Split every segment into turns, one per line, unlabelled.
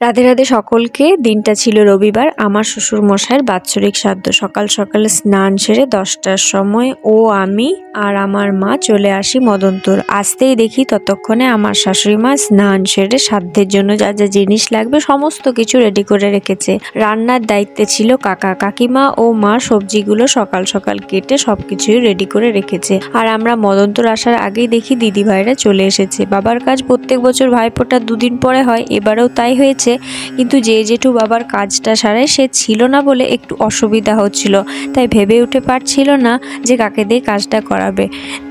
রাধে রাধে সকলকে। দিনটা ছিল রবিবার। আমার শ্বশুর মশাইয়ের বাৎসরিক শ্রাদ্ধ। সকাল সকালে স্নান সেরে 10টার সময় আমি আর আমার মা চলে আসি মদনপুর। আসতেই দেখি ততক্ষণে আমার শাশুড়ি মা স্নান সেরে শ্রাদ্ধের জন্য যা যা জিনিস লাগবে সমস্ত কিছু রেডি করে রেখেছে। রান্নার দায়িত্বে ছিল কাকা, কাকিমা ও মা সবজিগুলো সকাল সকাল কেটে সবকিছুই রেডি করে রেখেছে। আর আমরা মদনপুর আসার আগেই দেখি দিদি ভাইরা চলে এসেছে। বাবার কাজ প্রত্যেক বছর ভাইফোঁটা দুদিন পরে হয়, এবারেও তাই হয়েছে। কিন্তু যে জেঠু বাবার কাজটা সারায় সে ছিল না বলে একটু অসুবিধা হচ্ছিল, তাই ভেবে উঠে পারছিল না যে কাকে দিয়ে কাজটা করাবে।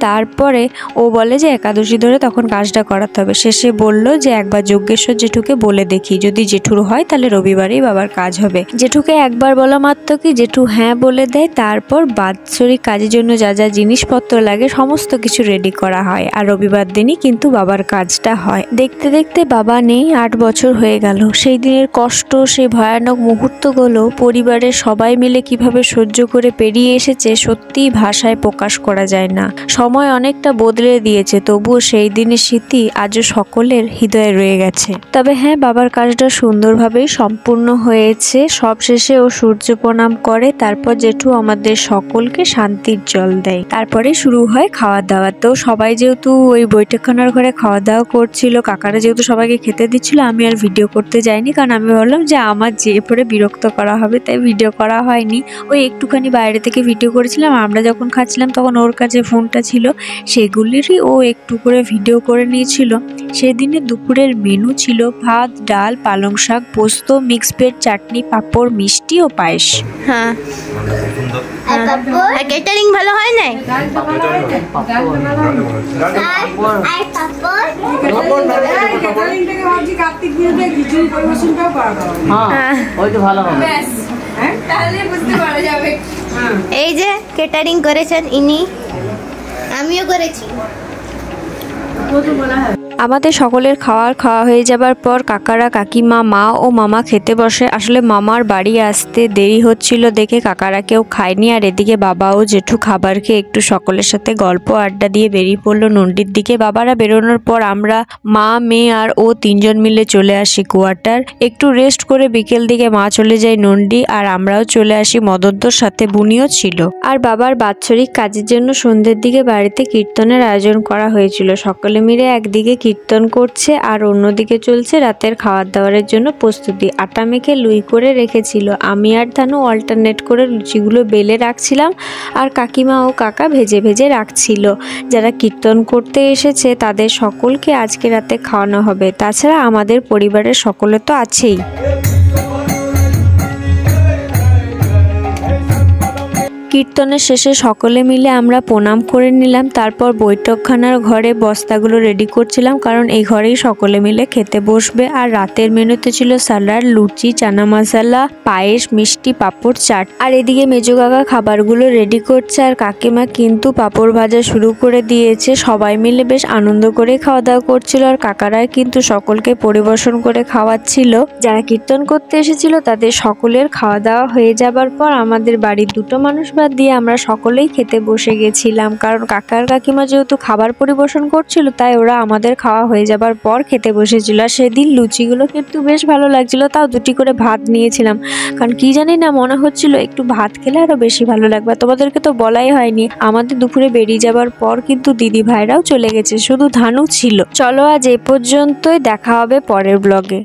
তারপরে ও বলে যে একাদশী ধরে তখন কাজটা করাতে হবে। শেষে বলল যে একবার যজ্ঞেশ্বর জেঠুকে বলে দেখি, যদি জেঠুর হয় তাহলে রবিবারেই বাবার কাজ হবে। জেঠুকে একবার বলা মাত্র কি জেঠু হ্যাঁ বলে দেয়। তারপর বাৎসরিক কাজের জন্য যা যা জিনিসপত্র লাগে সমস্ত কিছু রেডি করা হয়, আর রবিবার দিনই কিন্তু বাবার কাজটা হয়। দেখতে দেখতে বাবা নেই 8 বছর হয়ে গেল। সেই দিনের কষ্ট, সেই ভয়ানক মুহূর্তগুলো পরিবারের সবাই মিলে কিভাবে সহ্য করে পেরিয়ে এসেছে সত্যিই ভাষায় প্রকাশ করা যায় না। সময় অনেকটা বদলে দিয়েছে, তবুও সেই দিনের স্মৃতি আজও সকলের হৃদয়ে রয়ে গেছে। তবে হ্যাঁ, বাবার কাজটা সুন্দরভাবেই সম্পূর্ণ হয়েছে। সবশেষে ও সূর্য প্রণাম করে, তারপর জেঠু আমাদের সকলকে শান্তির জল দেয়। তারপরে শুরু হয় খাওয়া দাওয়া। তো সবাই যেহেতু ওই বৈঠকখানার ঘরে খাওয়া দাওয়া করছিল, কাকারা যেহেতু সবাইকে খেতে দিচ্ছিল, আমি আর ভিডিও করতে যাইনি, কারণ আমি ভাবলাম যে আমার যেয়ে পরে বিরক্ত করা হবে, তাই ভিডিও করা হয়নি। ওই একটুখানি বাইরে থেকে ভিডিও করেছিলাম। আমরা যখন খাচ্ছিলাম তখন ওর কাছে ফোনটা ছিল, সেগুলিরই ও একটু করে ভিডিও করে নিয়েছিল। সেদিনে দুপুরের মেনু ছিল ভাত, ডাল, পালং শাক, পোস্ত, মিক্স ভেজ, চাটনি, পাঁপড়, মিষ্টি ও পায়েস।
হ্যাঁ, ক্যাটারিং ভালো হয় না? এই যে ক্যাটারিং করেছেন ইনি, আমিও করেছি।
আমাদের সকলের খাওয়া হয়ে যাবার পর কাকারা, কাকিমা, মা ও মামা খেতে বসে। আসলে মামার বাড়ি আসতে দেরি হচ্ছিল দেখে কাকারা কেউ খায়নি, আর এদিকে বাবা ও জেঠু খাবার খেয়ে একটু সকলের সাথে গল্প আড্ডা দিয়ে বেরিয়ে পড়লো নন্ডির দিকে। বাবারা বেরোনোর পর আমরা মা, মেয়ে আর ও 3 জন মিলে চলে আসি কোয়ার্টার। একটু রেস্ট করে বিকেল দিকে মা চলে যায় নন্ডি, আর আমরাও চলে আসি মদন্তর সাথে। বুনিও ছিল। আর বাবার বাৎসরিক কাজের জন্য সন্ধ্যের দিকে বাড়িতে কীর্তনের আয়োজন করা হয়েছিল। সকলে মিলে একদিকে কীর্তন করছে আর অন্যদিকে চলছে রাতের খাবার দাবারের জন্য প্রস্তুতি। আটা মেখে লুই করে রেখেছিল। আমি আর ধানু অল্টারনেট করে লুচিগুলো বেলে রাখছিলাম, আর কাকিমা ও কাকা ভেজে ভেজে রাখছিল। যারা কীর্তন করতে এসেছে তাদের সকলকে আজকে রাতে খাওয়ানো হবে। তাছাড়া আমাদের পরিবারের সকলে তো আছেই। কীর্তনের শেষে সকলে মিলে আমরা প্রণাম করে নিলাম। তারপর বৈঠকখানার ঘরে বস্তাগুলো রেডি করছিলাম, কারণ এই ঘরেই সকলে মিলে খেতে বসবে। আর রাতের মেনুতে ছিল সালাড, লুচি, চানা মশলা, পায়েস, মিষ্টি, পাঁপড়, চাট। আর এদিকে মেজো কাকা খাবারগুলো রেডি করছে, আর কাকিমা কিন্তু পাঁপড় ভাজা শুরু করে দিয়েছে। সবাই মিলে বেশ আনন্দ করে খাওয়া দাওয়া করছিল, আর কাকারাই কিন্তু সকলকে পরিবেশন করে খাওয়াচ্ছিল। যারা কীর্তন করতে এসেছিল তাদের সকলের খাওয়া দাওয়া হয়ে যাবার পর আমাদের বাড়ির 2টো মানুষ দিয়ে আমরা সকলেই খেতে বসে গেছিলাম, কারণ কাকার কাকিমা যেহেতু খাবার পরিবেশন করছিল তাই ওরা আমাদের খাওয়া হয়ে যাবার পর খেতে বসেছিল। আর সেদিন লুচিগুলো কিন্তু বেশ ভালো লাগছিল, তাও 2টি করে ভাত নিয়েছিলাম, কারণ কি জানি না মনে হচ্ছিল একটু ভাত খেলে আরো বেশি ভালো লাগবে। তোমাদেরকে তো বলাই হয়নি, আমাদের দুপুরে বেরিয়ে যাবার পর কিন্তু দিদি ভাইরাও চলে গেছে, শুধু ধানু ছিল। চলো আজ এই পর্যন্তই, দেখা হবে পরের ব্লগে।